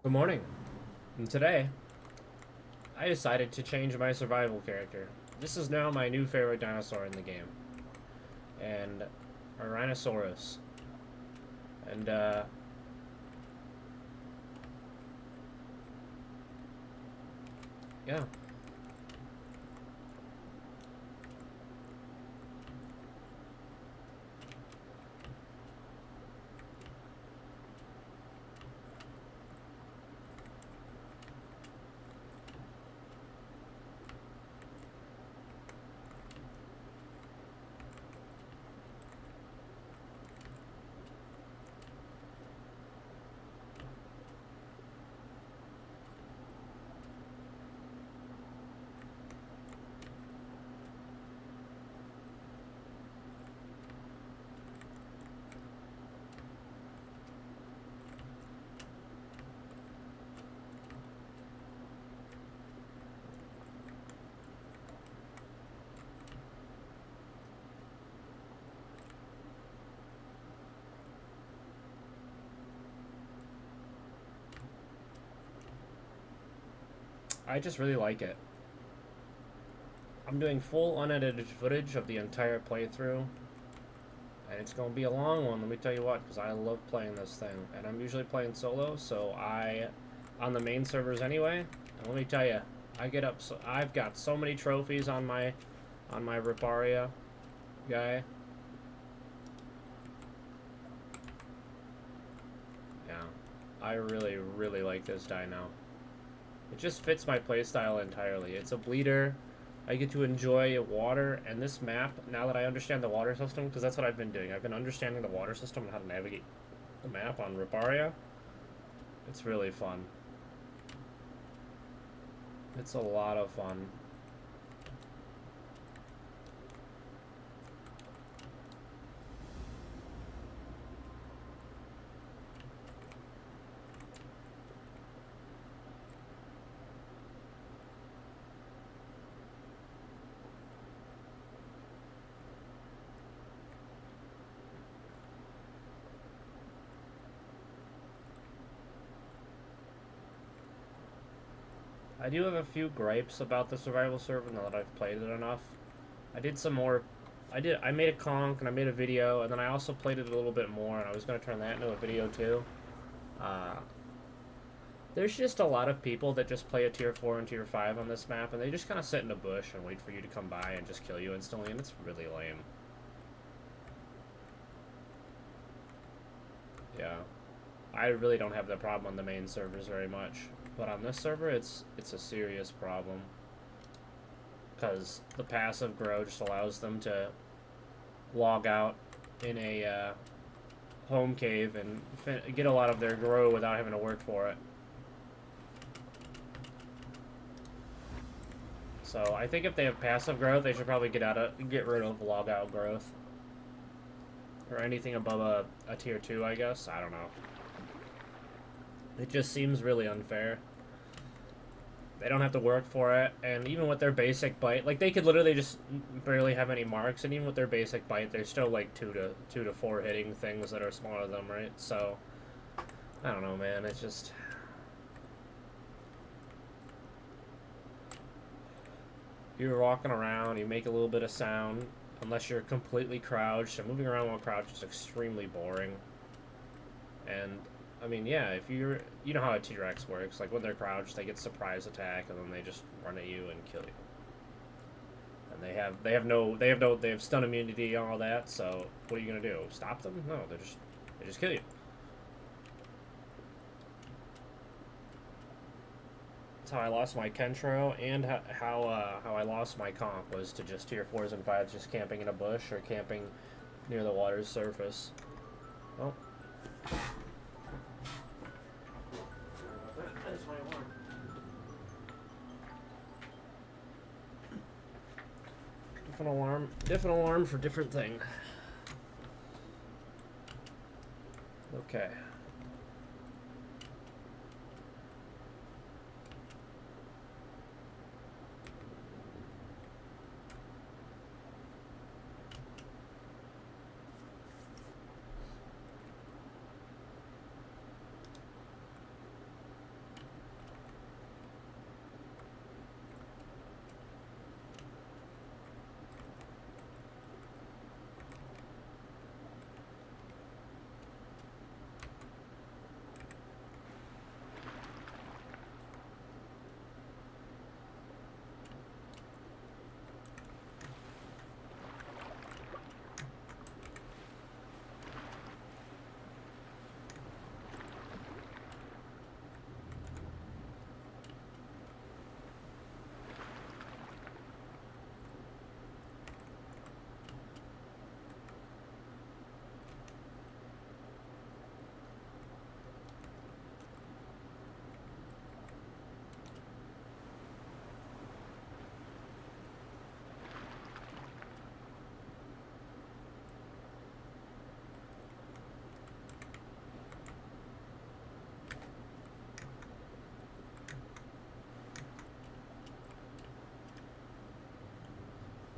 Good morning. And today, I decided to change my survival character. This is now my new favorite dinosaur in the game. And Eurhinosaurus. And yeah. I just really like it. I'm doing full unedited footage of the entire playthrough. And it's going to be a long one, let me tell you what, because I love playing this thing. And I'm usually playing solo, so on the main servers anyway. And let me tell you, I've got so many trophies on my Riparia guy. Yeah, I really, really like this dino. It just fits my playstyle entirely. It's a bleeder. I get to enjoy water, and this map, now that I understand the water system, because that's what I've been doing. I've been understanding the water system and how to navigate the map on Riparia. It's really fun. It's a lot of fun. I do have a few gripes about the survival server now that I've played it enough. I did some more. I made a conk and I made a video, and then I also played it a little bit more, and I was going to turn that into a video too. Uh, there's just a lot of people that just play a tier 4 and tier 5 on this map, and they just kind of sit in a bush and wait for you to come by and just kill you instantly, and it's really lame. Yeah. I really don't have that problem on the main servers very much. But on this server, it's a serious problem. Because the passive grow just allows them to log out in a home cave and get a lot of their grow without having to work for it. So I think if they have passive growth, they should probably get rid of log out growth. Or anything above a tier 2, I guess. I don't know. It just seems really unfair. They don't have to work for it, and even with their basic bite, like they could literally just barely have any marks, and even with their basic bite, they're still like two to four hitting things that are smaller than them, right? So I don't know, man. It's just you're walking around, you make a little bit of sound, unless you're completely crouched, and moving around while crouched is extremely boring. And I mean, yeah, if you know how a T-Rex works, like when they're crouched, they get surprise attack, and then they just run at you and kill you. And they have stun immunity and all that. So what are you gonna do? Stop them? No, they just kill you. That's how I lost my Kentro, and how I lost my comp was to just tier 4s and 5s, just camping in a bush or camping near the water's surface. Oh. That's my alarm. Different alarm for different thing. Okay.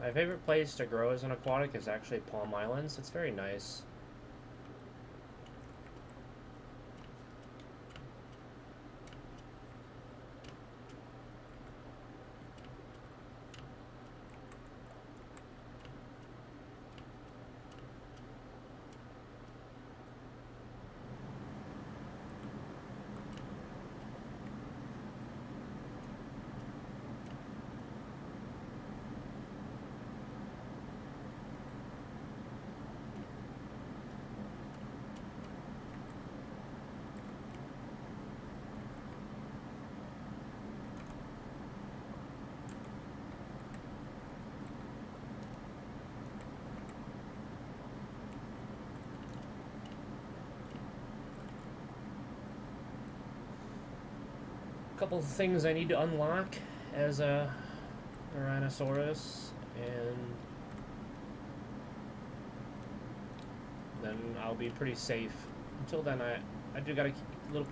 My favorite place to grow as an aquatic is actually Palm Islands. It's very nice. Couple of things I need to unlock as a Eurhinosaurus, and then I'll be pretty safe. Until then, I do gotta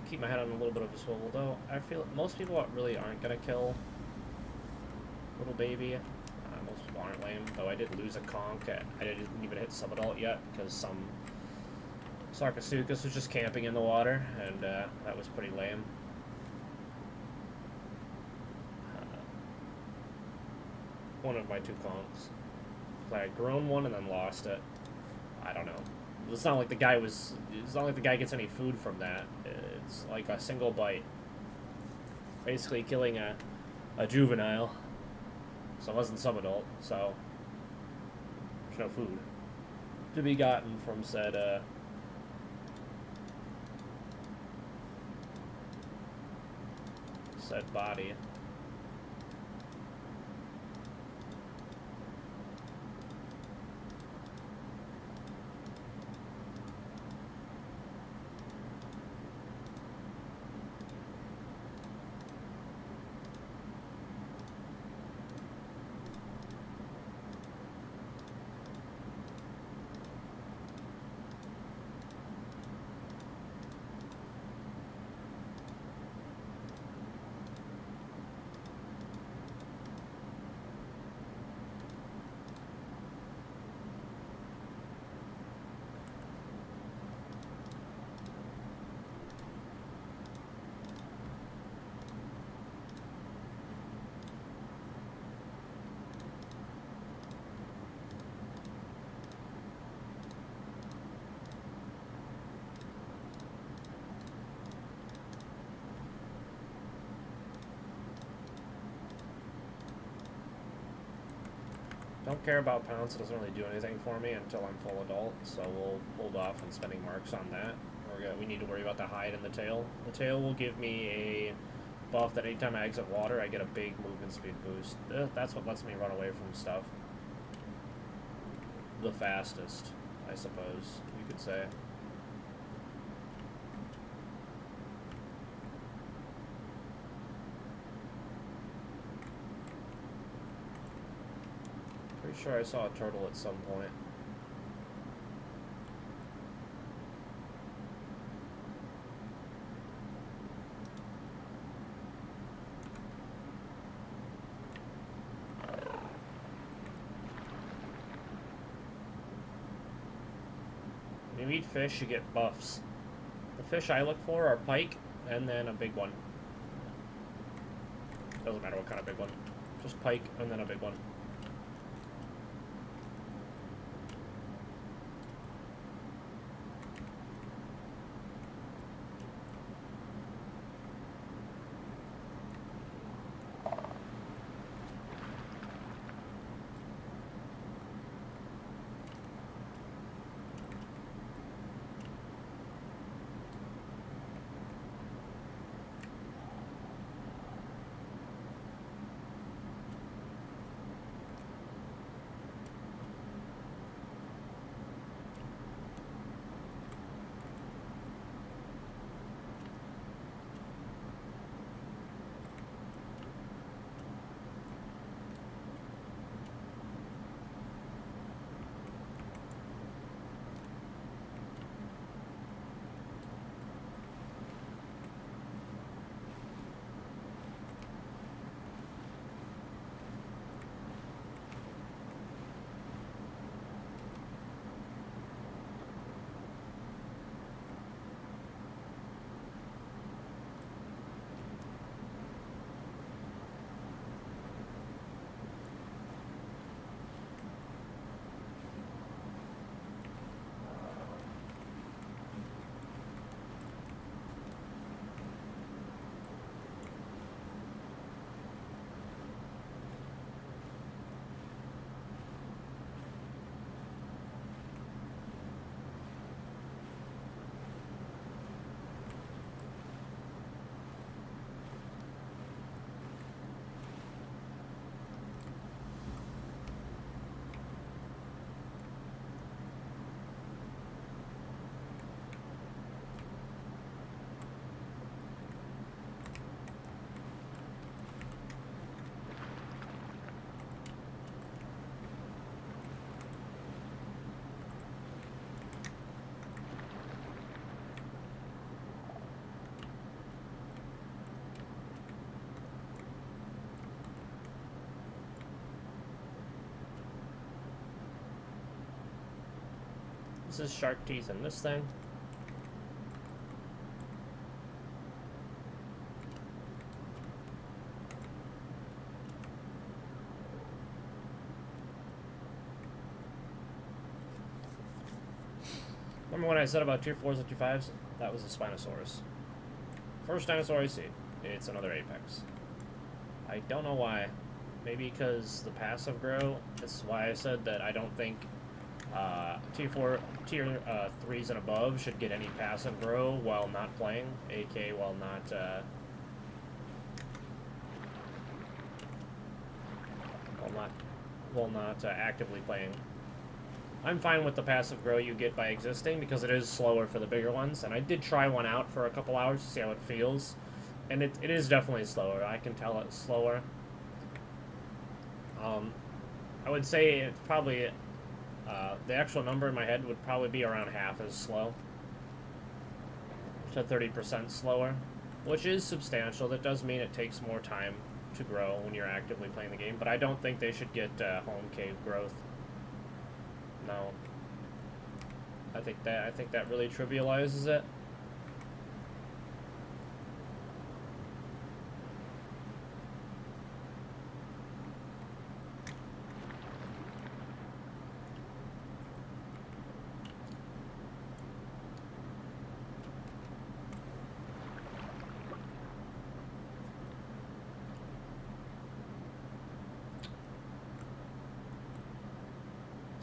keep my head on a little bit of a swivel, though. I feel most people really aren't gonna kill little baby. Most people aren't lame, though I did lose a conch. I didn't even hit subadult yet because some Sarcosuchus was just camping in the water, and that was pretty lame. One of my two conchs. I had grown one and then lost it. I don't know. It's not like the guy was. It's not like the guy gets any food from that. It's like a single bite. Basically killing a juvenile. So it wasn't subadult. So there's no food to be gotten from said body. Don't care about pounce. It doesn't really do anything for me until I'm full adult, so we'll hold off on spending marks on that. We need to worry about the hide and the tail. The tail will give me a buff that anytime I exit water, I get a big movement speed boost. That's what lets me run away from stuff the fastest, I suppose you could say. Pretty sure I saw a turtle at some point. When you eat fish, you get buffs. The fish I look for are pike, and then a big one. Doesn't matter what kind of big one. Just pike, and then a big one. This is shark teeth in this thing. Remember when I said about tier 4s and tier 5s? That was a Spinosaurus. First dinosaur I see. It's another apex. I don't know why. Maybe because the passive grow. That's why I said that I don't think tier 3s and above should get any passive grow while not playing, aka while not actively playing. I'm fine with the passive grow you get by existing because it is slower for the bigger ones, and I did try one out for a couple hours to see how it feels, and it is definitely slower. I can tell it's slower. I would say it's probably the actual number in my head would probably be around half as slow, to 30% slower, which is substantial. That does mean it takes more time to grow when you're actively playing the game, but I don't think they should get home cave growth. No. I think that really trivializes it.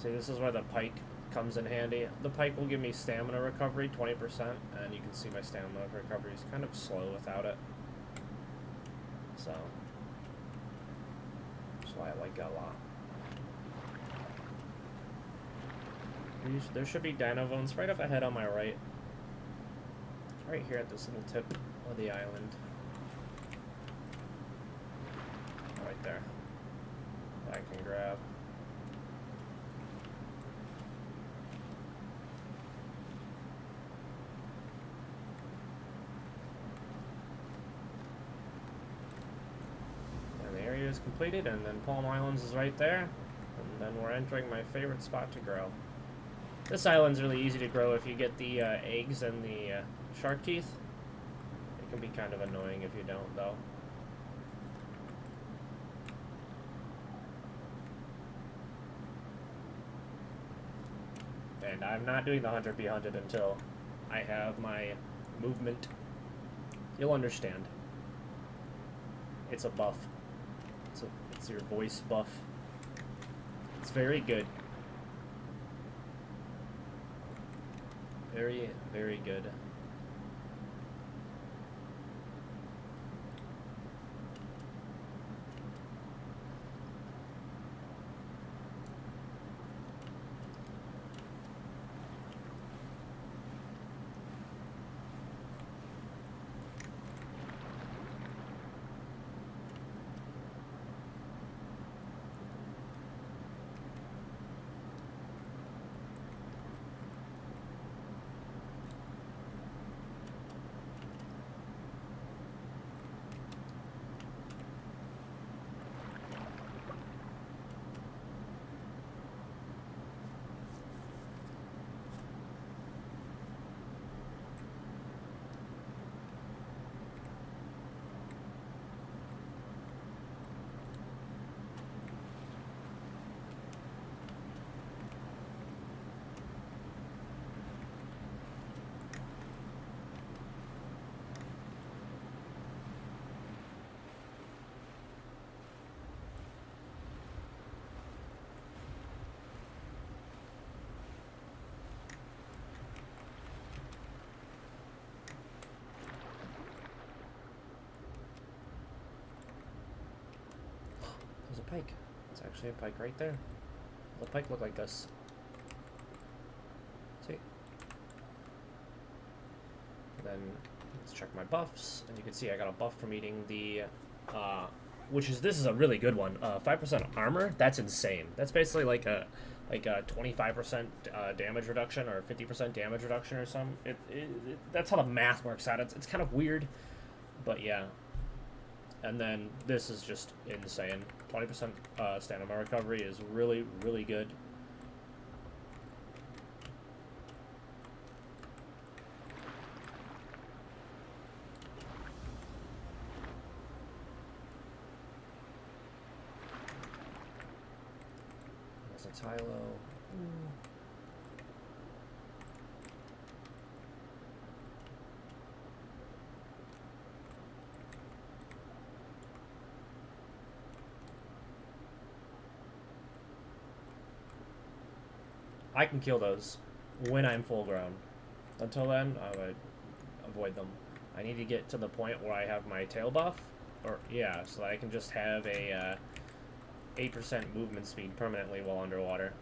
See, this is where the pike comes in handy. The pike will give me stamina recovery, 20%, and you can see my stamina recovery is kind of slow without it. So, that's why I like it a lot. There should be dino bones right up ahead on my right. Right here at this little tip of the island. Right there. That I can grab. Is completed, and then Palm Islands is right there, and then we're entering my favorite spot to grow. This island's really easy to grow if you get the eggs and the shark teeth. It can be kind of annoying if you don't, though. And I'm not doing the hunter be hunted until I have my movement. You'll understand. It's a buff. It's your voice buff. It's very good. Very, very good. There's a pike. It's actually a pike right there. The pike look like this. See? And then let's check my buffs, and you can see I got a buff from eating the, this is a really good one. 5% armor. That's insane. That's basically like a 25% damage reduction or 50% damage reduction or something. That's how the math works out. It's kind of weird, but yeah. And then this is just insane. 20% stamina recovery is really, really good. a Tylo. I can kill those when I'm full grown. Until then, I would avoid them. I need to get to the point where I have my tail buff, or yeah, so that I can just have a 8% movement speed permanently while underwater.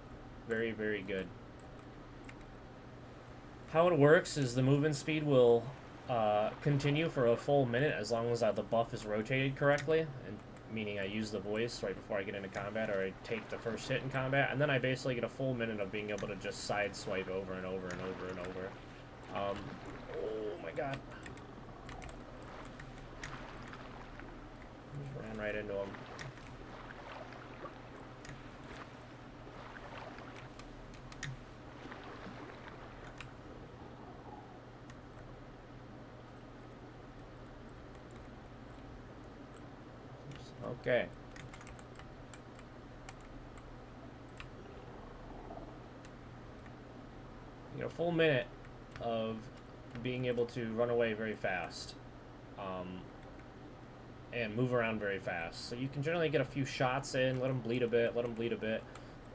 Very, very good. How it works is the movement speed will continue for a full minute as long as the buff is rotated correctly, and meaning I use the voice right before I get into combat, or I take the first hit in combat, and then I basically get a full minute of being able to just side swipe over and over and over and over. Oh my god. Just ran right into him. Okay. You get a full minute of being able to run away very fast, and move around very fast. So you can generally get a few shots in, let them bleed a bit, let them bleed a bit.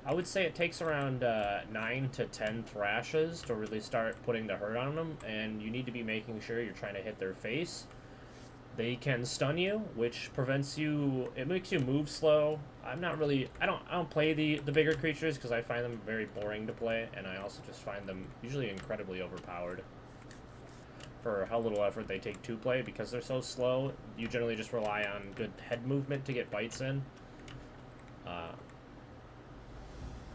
I would say it takes around 9 to 10 thrashes to really start putting the hurt on them, and you need to be making sure you're trying to hit their face. They can stun you, which prevents you. It makes you move slow. I don't play the bigger creatures because I find them very boring to play, and I also just find them usually incredibly overpowered for how little effort they take to play. Because they're so slow, you generally just rely on good head movement to get bites in. But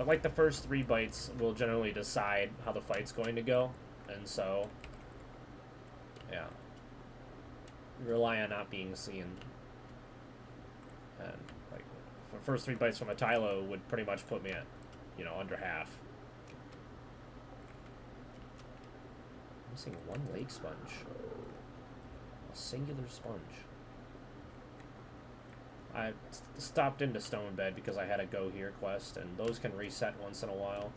like the first 3 bites will generally decide how the fight's going to go, and so yeah. Rely on not being seen. And like the first 3 bites from a Tylo would pretty much put me at, under half. I'm missing 1 lake sponge. A singular sponge. I stopped into Stone Bed because I had a Go Here quest, and those can reset once in a while.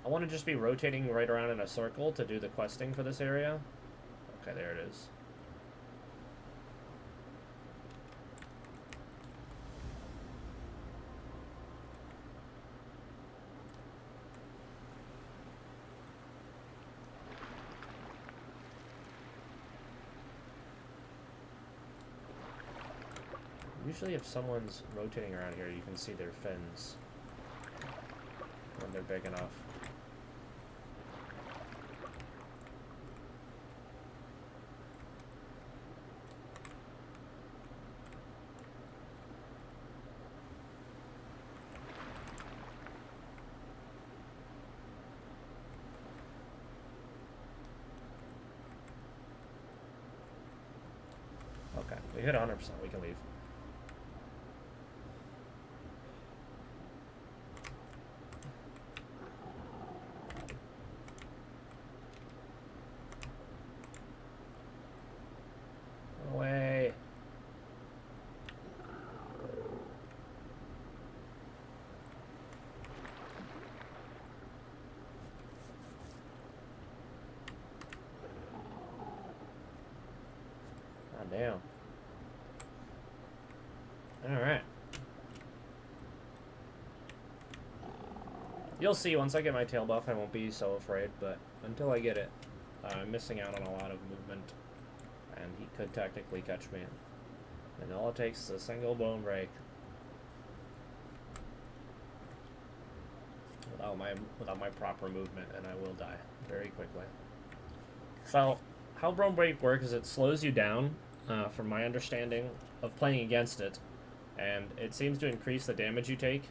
I want to just be rotating right around in a circle to do the questing for this area. Okay, there it is. Usually if someone's rotating around here, you can see their fins when they're big enough. Okay, we hit 100%, we can leave. Away. God damn. Alright. You'll see once I get my tail buff, I won't be so afraid, but until I get it, I'm missing out on a lot of movement, and he could technically catch me. And all it takes is a single bone break. Without my proper movement, and I will die very quickly. So, how bone break works is it slows you down, from my understanding of playing against it, and it seems to increase the damage you take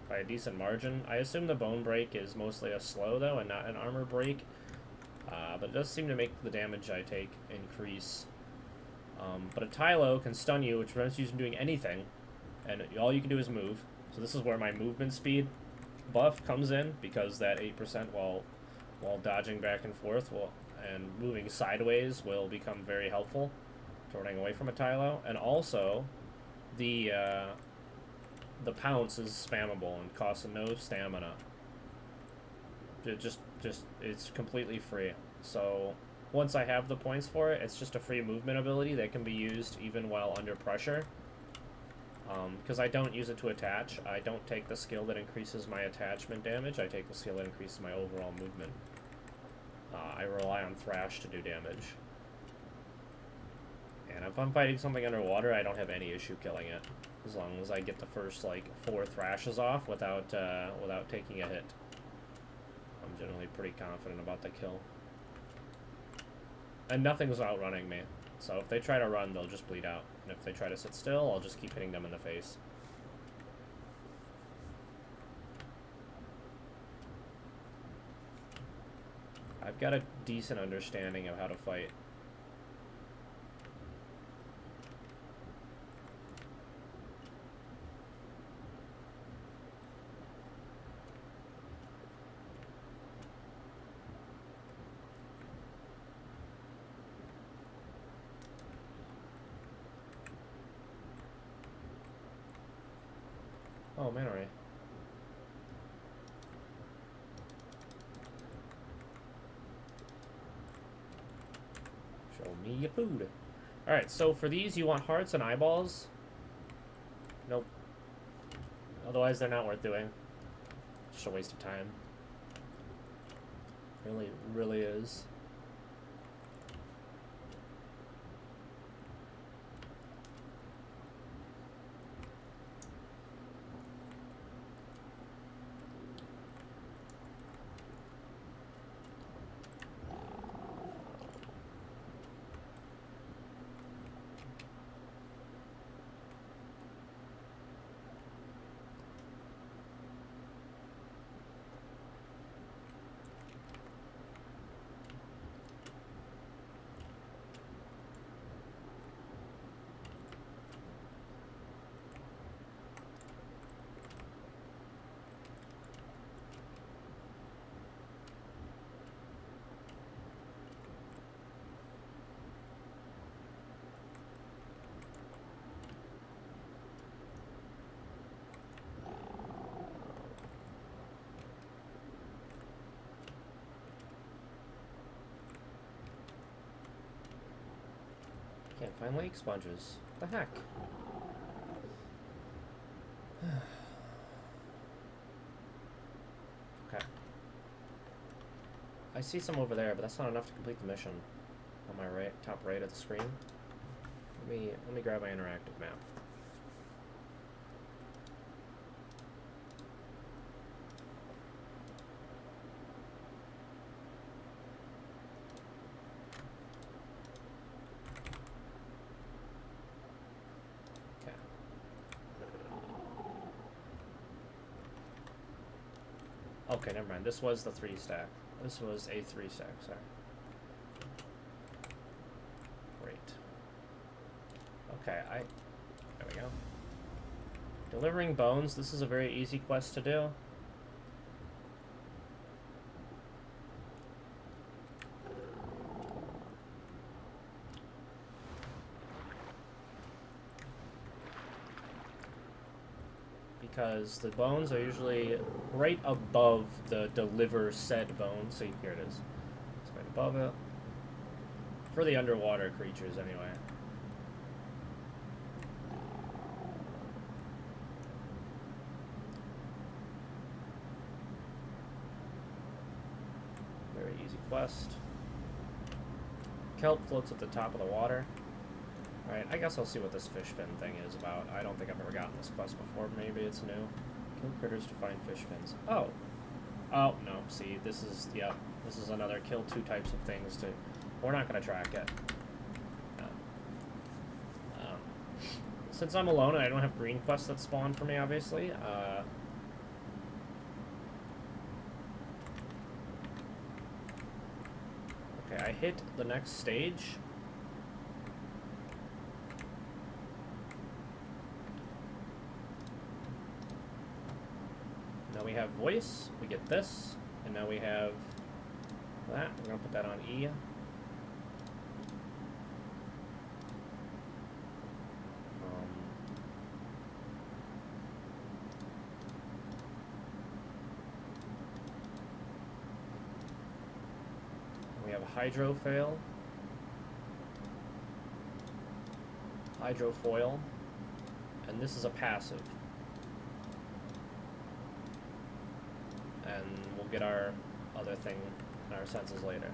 by a decent margin. I assume the bone break is mostly a slow, though, and not an armor break, but it does seem to make the damage I take increase. But a Tylo can stun you, which prevents you from doing anything, and all you can do is move. So this is where my movement speed buff comes in, because that 8% while dodging back and forth and moving sideways will become very helpful. running away from a Tylo, and also the pounce is spammable and costs no stamina. It's completely free. So once I have the points for it, it's just a free movement ability that can be used even while under pressure. Because I don't use it to attach. I don't take the skill that increases my attachment damage. I take the skill that increases my overall movement. I rely on Thrash to do damage. And if I'm fighting something underwater, I don't have any issue killing it. As long as I get the first, like, 4 thrashes off without taking a hit. I'm generally pretty confident about the kill. And nothing's outrunning me. So if they try to run, they'll just bleed out. And if they try to sit still, I'll just keep hitting them in the face. I've got a decent understanding of how to fight. Oh, manta ray. Show me your food. Alright, so for these, you want hearts and eyeballs? Nope. Otherwise, they're not worth doing. Just a waste of time. Really is. Can't find lake sponges. What the heck? Okay. I see some over there, but that's not enough to complete the mission. On my right, top right of the screen. Let me grab my interactive map. Okay, never mind. This was the 3 stack. This was a 3 stack, sorry. Great. Okay, there we go. Delivering bones, this is a very easy quest to do. Because the bones are usually right above the deliver said bone. See, here it is. It's right above it. For the underwater creatures, anyway. Very easy quest. Kelp floats at the top of the water. Alright, I guess I'll see what this fish fin thing is about. I don't think I've ever gotten this quest before. Maybe it's new. Kill critters to find fish fins. Oh! Oh, no. See, this is, yeah, this is another kill 2 types of things to... We're not going to track it. No. Since I'm alone and I don't have green quests that spawn for me, obviously, okay, I hit the next stage. Now we have voice, we get this, and now we have that. We're going to put that on E. have hydrofail, hydrofoil, and this is a passive. And we'll get our other thing in our senses later.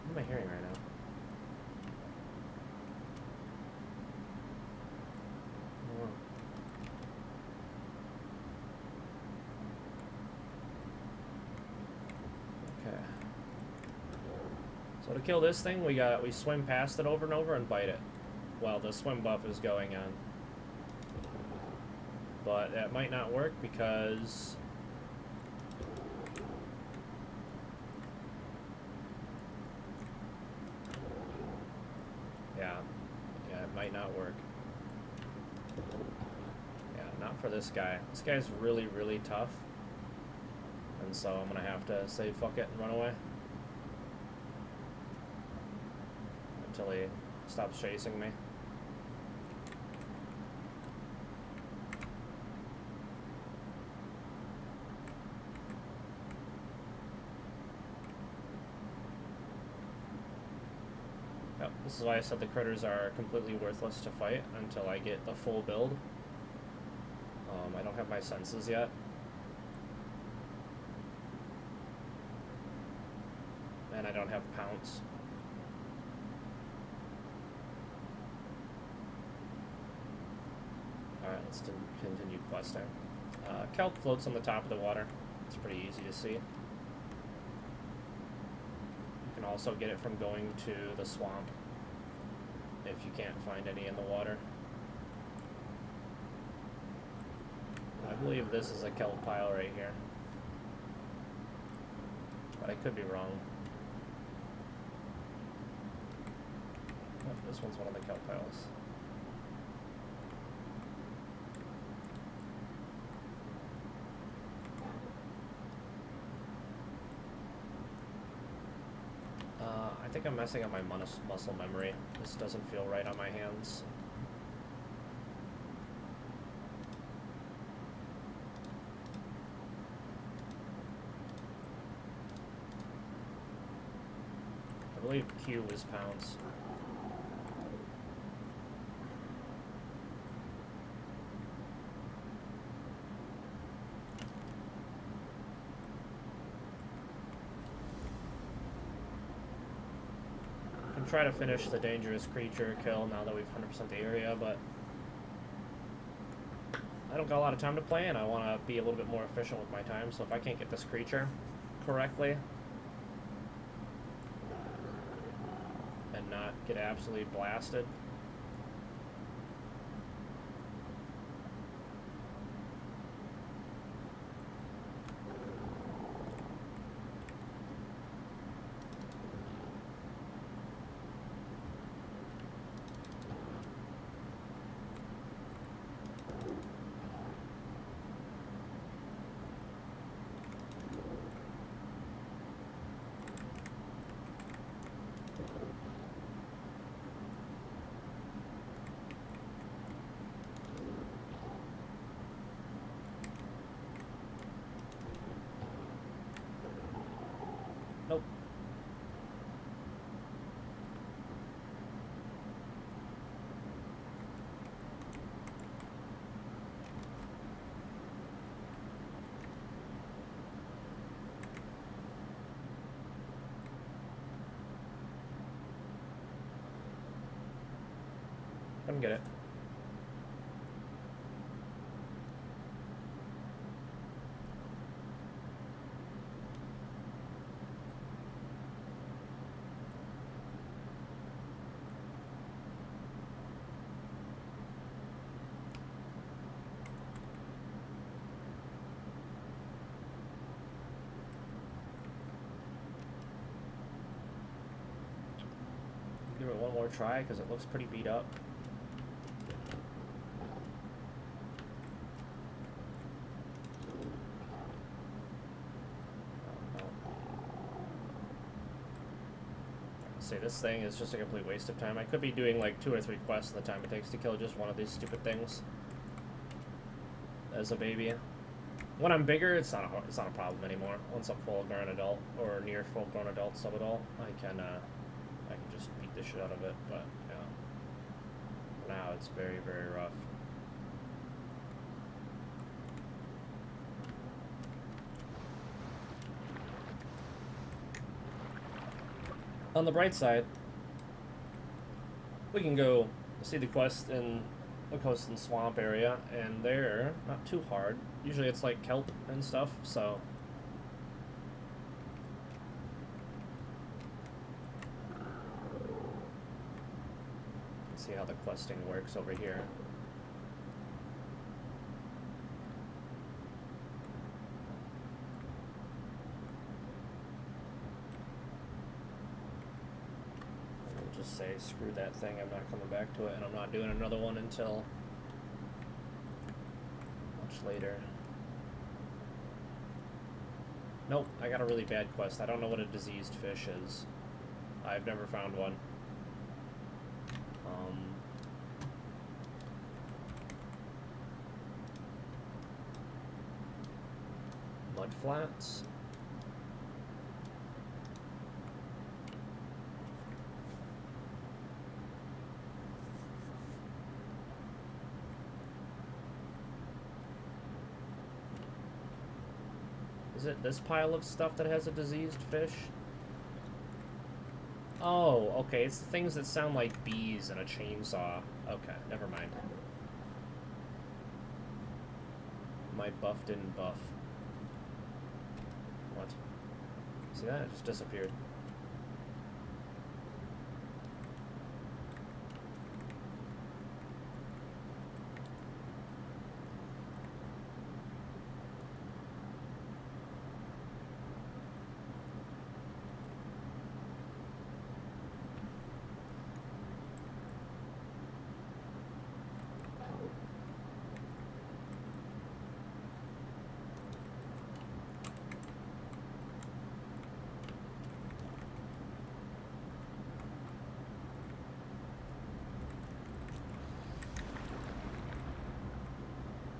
What am I hearing right now? Okay. So to kill this thing, we swim past it over and over and bite it while the swim buff is going on. But that might not work because yeah, it might not work. Yeah, not for this guy. This guy's really, really tough. And so I'm gonna have to say fuck it and run away. Until he stops chasing me. Yep, this is why I said the critters are completely worthless to fight until I get the full build. I don't have my senses yet. And I don't have pounce. Alright, let's continue questing. Kelp floats on the top of the water. It's pretty easy to see. You can also get it from going to the swamp if you can't find any in the water. I believe this is a kelp pile right here, but I could be wrong. Oh, this one's one of the kelp piles. I think I'm messing up my muscle memory. This doesn't feel right on my hands. I believe Q is pounds. Try to finish the dangerous creature kill now that we've 100% the area, but I don't got a lot of time to play and I want to be a little bit more efficient with my time, so if I can't get this creature correctly and not get absolutely blasted. Nope. Couldn't get it. Give it one more try because it looks pretty beat up. See, this thing is just a complete waste of time. I could be doing like 2 or 3 quests in the time it takes to kill just one of these stupid things. As a baby. When I'm bigger, it's not a problem anymore. Once I'm full grown adult or near full grown adult, sub-adult, I can just beat the shit out of it. But yeah, for now it's very, very rough. On the bright side, we can go see the quest in the coast and swamp area, and they're not too hard. Usually it's like kelp and stuff, so... Let's see how the questing works over here. Say screw that thing, I'm not coming back to it, and I'm not doing another one until much later. Nope, I got a really bad quest. I don't know what a diseased fish is. I've never found one. Mud flats? Is it this pile of stuff that has a diseased fish? Oh, okay, it's the things that sound like bees and a chainsaw. Okay, never mind. My buff didn't buff. What? See that? It just disappeared.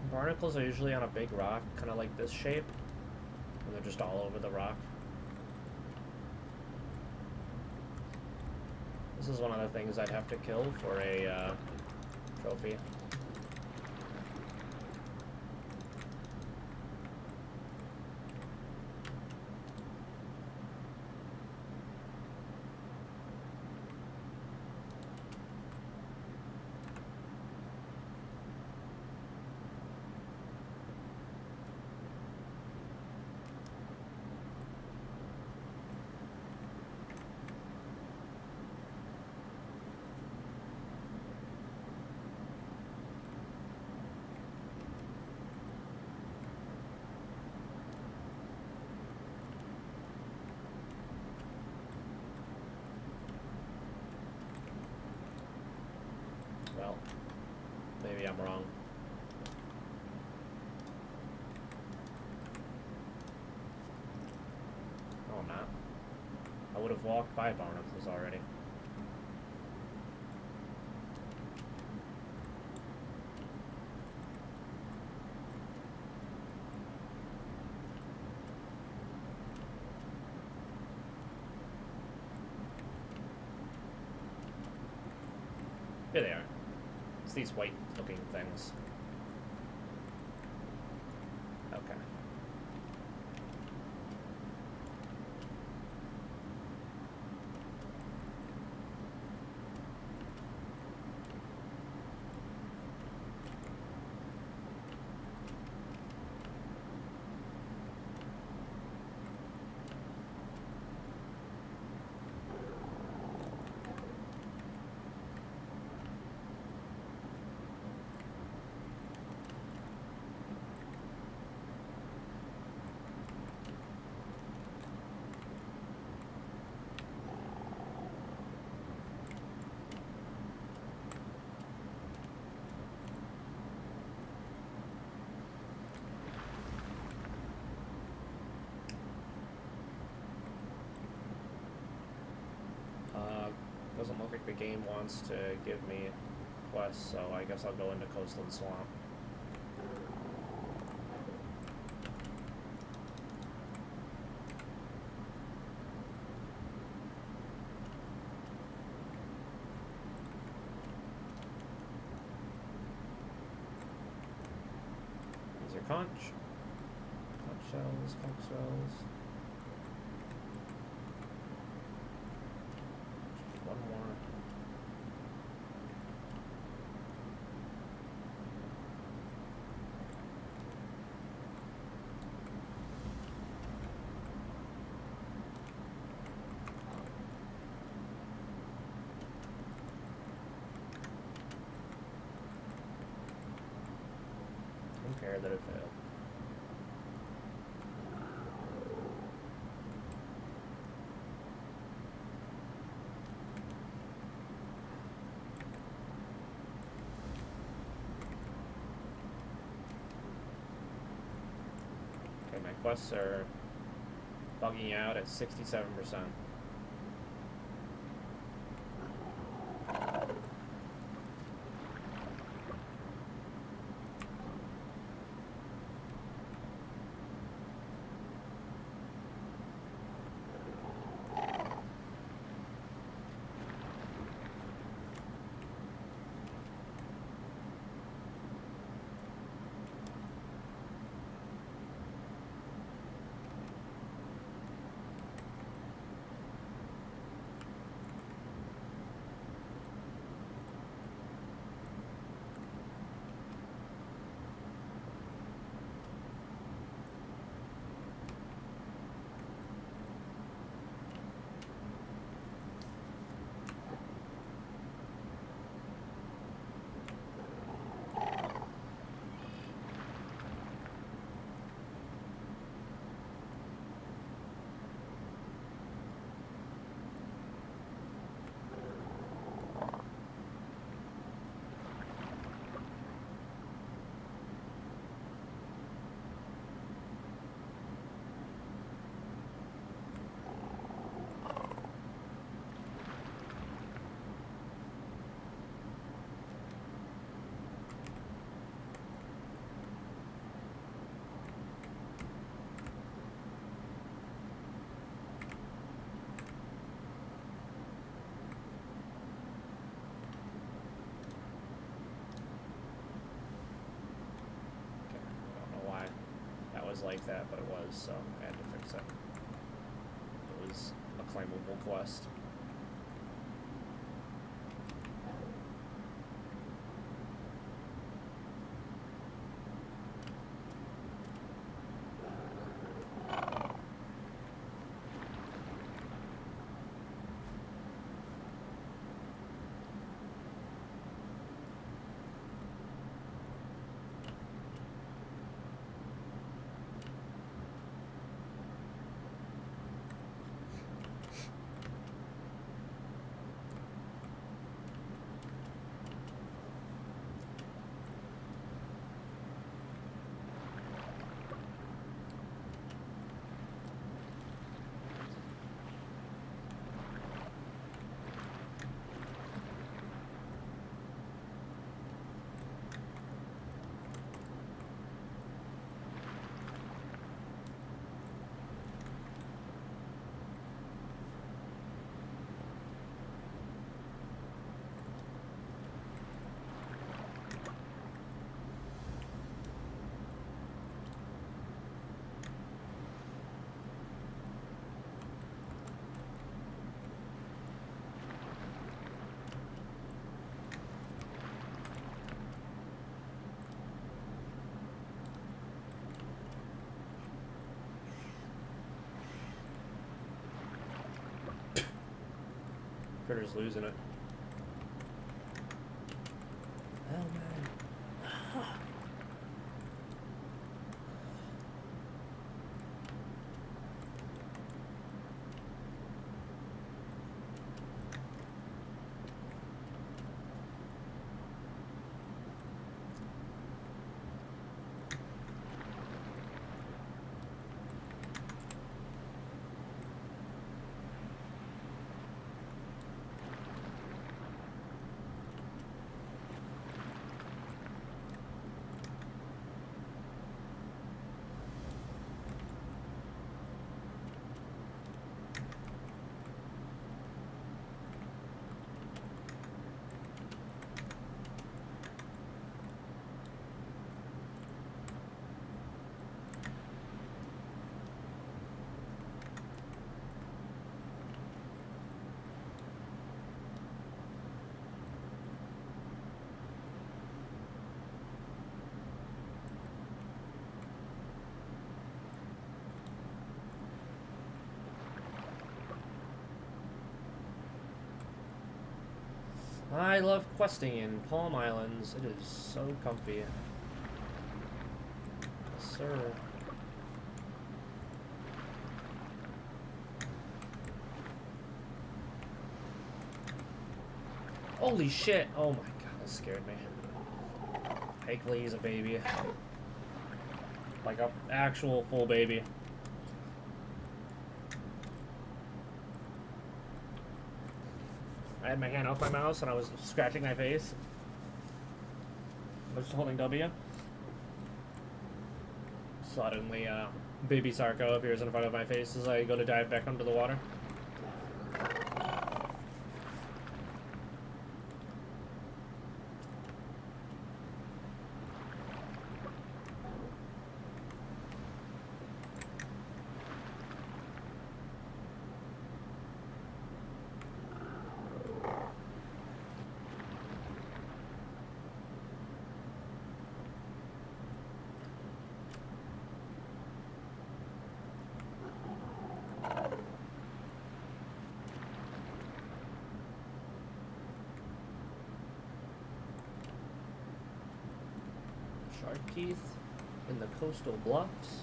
Barnacles are usually on a big rock, kind of like this shape, and they're just all over the rock. This is one of the things I'd have to kill for a trophy. Well, maybe I'm wrong. Oh, I'm not. I would have walked by barnacles already. Here they are. It's these white-looking things. Okay. Doesn't look like the game wants to give me quests, so I guess I'll go into Coastland Swamp. These are conch. Conch shells, conch shells. One more. Don't care that it failed. Okay, my quests are bugging out at 67%. Like that, but it was, so I had to fix it. It was a claimable quest. Critter's losing it. Oh man. I love questing in Palm Islands. It is so comfy. Yes, sir. Holy shit! Oh my god, that scared me. Thankfully he's a baby. Like a actual full baby. I had my hand off my mouse and I was scratching my face. I was just holding W. Suddenly, baby Sarko appears in front of my face as I go to dive back under the water. Shark teeth in the coastal bluffs.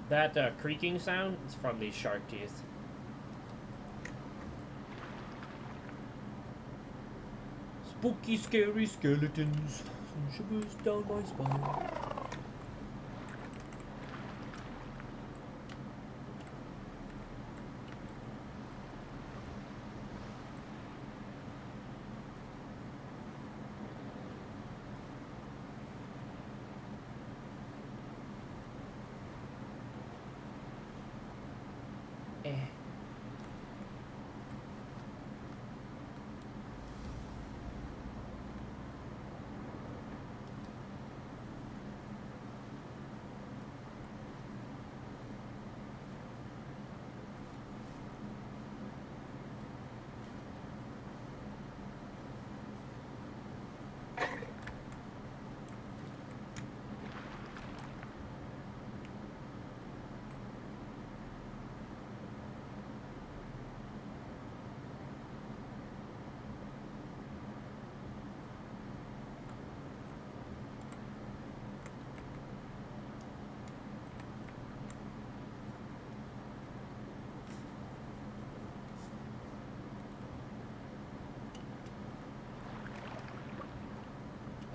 That creaking sound is from these shark teeth. Spooky, scary skeletons. Some shivers down my spine.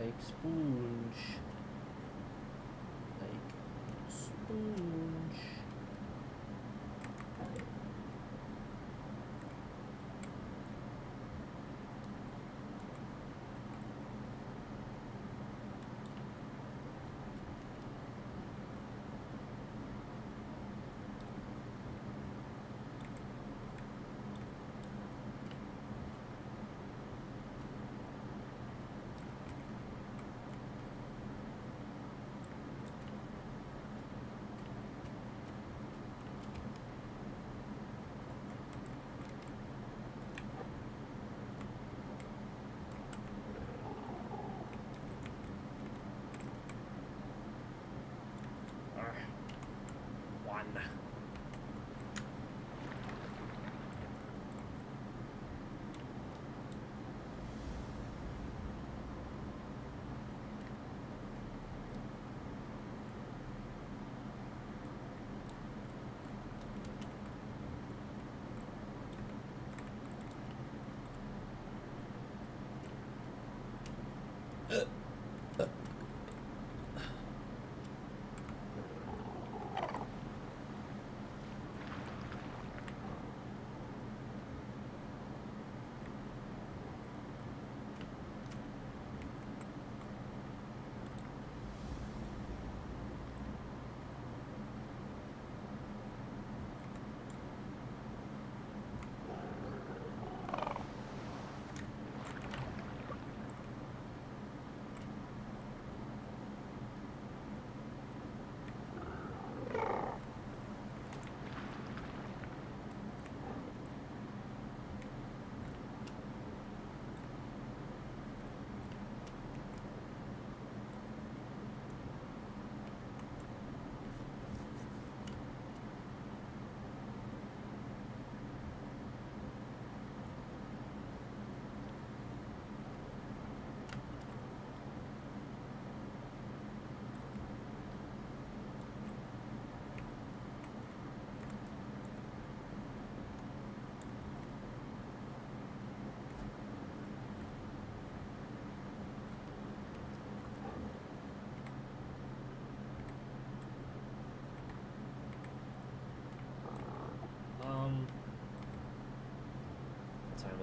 Like sponge. Like sponge.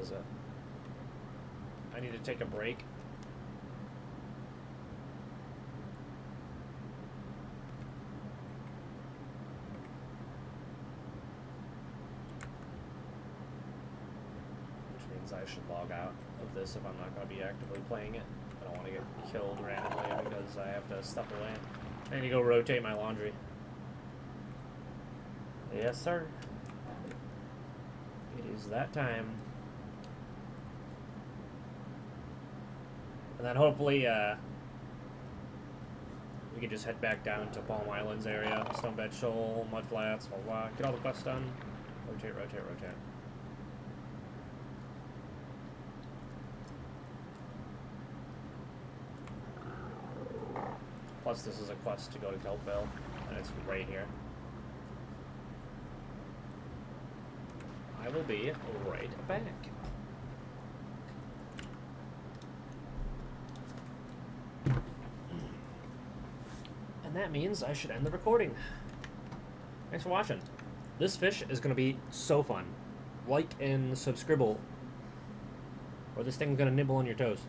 is it? I need to take a break. Which means I should log out of this if I'm not going to be actively playing it. I don't want to get killed randomly because I have to step away. I need to go rotate my laundry. Yes, sir. It is that time. And then hopefully, we can just head back down to Palm Islands area, Stonebed Shoal, Mud Flats, blah, blah. Get all the quests done. Rotate, rotate, rotate. Plus, this is a quest to go to Kelpville, and it's right here. I will be right back. And that means I should end the recording. Thanks for watching. This fish is going to be so fun. Like and subscribe, or this thing's going to nibble on your toes.